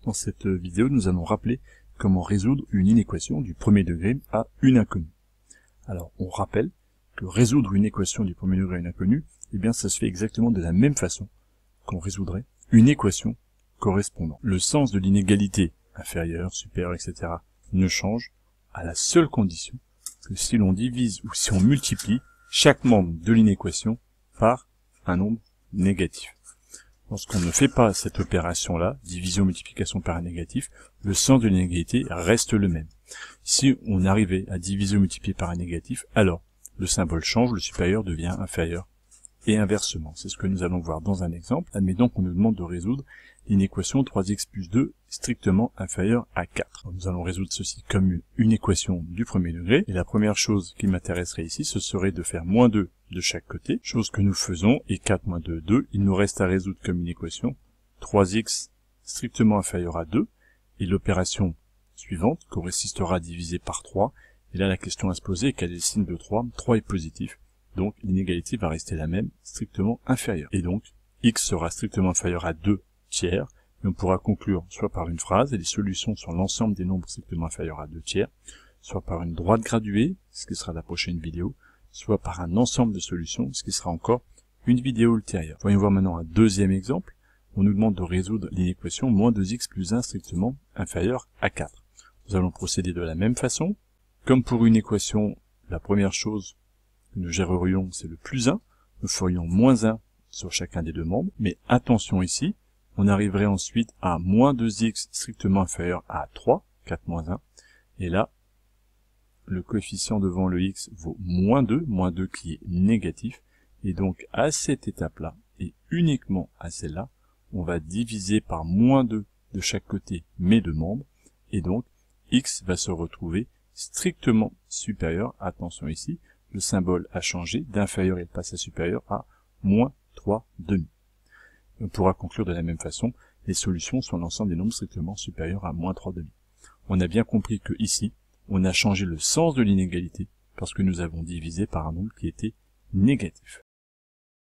Dans cette vidéo, nous allons rappeler comment résoudre une inéquation du premier degré à une inconnue. Alors, on rappelle que résoudre une équation du premier degré à une inconnue, eh bien, ça se fait exactement de la même façon qu'on résoudrait une équation correspondant. Le sens de l'inégalité, inférieure, supérieure, etc., ne change à la seule condition que si l'on divise ou si on multiplie chaque membre de l'inéquation par un nombre négatif. Lorsqu'on ne fait pas cette opération-là, division-multiplication par un négatif, le sens de l'inégalité reste le même. Si on arrivait à diviser ou multiplier par un négatif, alors le symbole change, le supérieur devient inférieur, et inversement. C'est ce que nous allons voir dans un exemple. Admettons qu'on nous demande de résoudre l'inéquation 3x plus 2 strictement inférieure à 4. Nous allons résoudre ceci comme une équation du premier degré, et la première chose qui m'intéresserait ici, ce serait de faire moins 2 de chaque côté, chose que nous faisons, et 4 moins 2, 2. Il nous reste à résoudre comme une équation 3x strictement inférieur à 2, et l'opération suivante consistera à diviser par 3, et là la question à se poser, quel est le signe de 3 ? 3 est positif, donc l'inégalité va rester la même, strictement inférieure. Et donc, x sera strictement inférieur à 2 tiers, et on pourra conclure soit par une phrase, et les solutions sur l'ensemble des nombres strictement inférieurs à 2 tiers, soit par une droite graduée, ce qui sera la prochaine vidéo, soit par un ensemble de solutions, ce qui sera encore une vidéo ultérieure. Voyons voir maintenant un deuxième exemple. On nous demande de résoudre l'inéquation moins 2x plus 1 strictement inférieur à 4. Nous allons procéder de la même façon. Comme pour une équation, la première chose que nous gérerions, c'est le plus 1. Nous ferions moins 1 sur chacun des deux membres. Mais attention ici, on arriverait ensuite à moins 2x strictement inférieur à 3, 4 moins 1. Et là, le coefficient devant le x vaut moins 2 qui est négatif. Et donc, à cette étape-là, et uniquement à celle-là, on va diviser par moins 2 de chaque côté mes deux membres. Et donc, x va se retrouver strictement supérieur. Attention ici, le symbole a changé. D'inférieur, il passe à supérieur à moins 3 demi. On pourra conclure de la même façon les solutions sur l'ensemble des nombres strictement supérieurs à moins 3 demi. On a bien compris que ici, on a changé le sens de l'inégalité parce que nous avons divisé par un nombre qui était négatif.